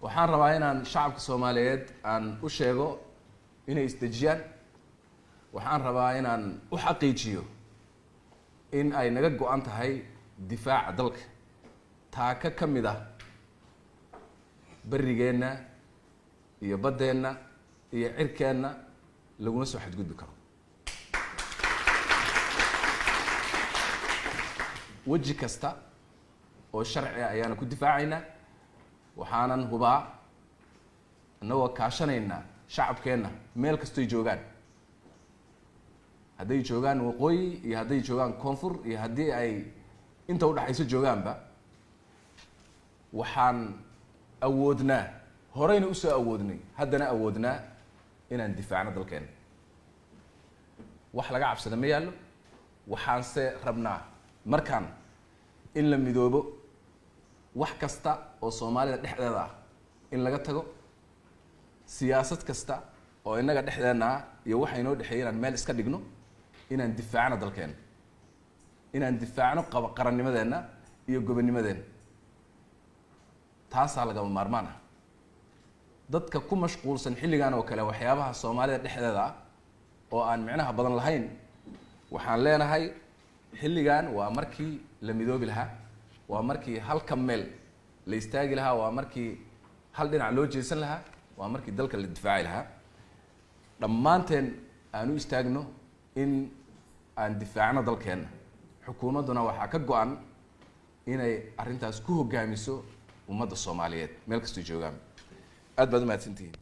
waxaan rabaa inaan shacabka Soomaaliyeed aan u sheego inay isdejiyaan waxaan rabaa inaan u xaqiijiyo in ay naga go'an tahay difaaca dalka taaka kamid ah barigeena iyo badeena iyo cirkeena laguna soo xadgudbi karo waji kasta oo sharci ah ayaana ku difaacayna waxaanan hubaa anagoo kaashanayna shacabkeena meel kasto ay joogaan hadday joogaan waqooyi iyo hadday joogaan koonfur iyo haddii ay inta u dhaxayso joogaanba waxaan awoodnaa horeyna u soo awoodnay haddana awoodnaa inaan difaacno dalkeena wax laga cabsada ma yaallo waxaan se rabnaa markaan in la midoobo wax kasta oo Soomaalida dhexdeeda ah in laga tago siyaasad kasta oo inaga dhexdeena iyo waxa inoo dhaxeeyaan meel iska dhigno inaan difaacno dalkeena inaan difaacno qarannimadeena iyo gobonnimadeena taas laga maarmaan ah dadka ku mashquulsan xilligan oo kale waxyaabaha Soomaalida dhexdeeda oo aan micnaha badan lahayn waxaan leenahay xilligan waa markii la midoobi lahaa waa markii halka meel la istaagi lahaa waa markii hal dhinac loo jeesan lahaa waa markii dalka la difaaci lahaa dhammaanteen aanu istaagno in aan difaacno dalkeena xukuumaduna waxa ka go'an inay arintaas ku hogaamiso ummadda Soomaaliyeed meel kasta joogaan aad baad u mahadsantihiin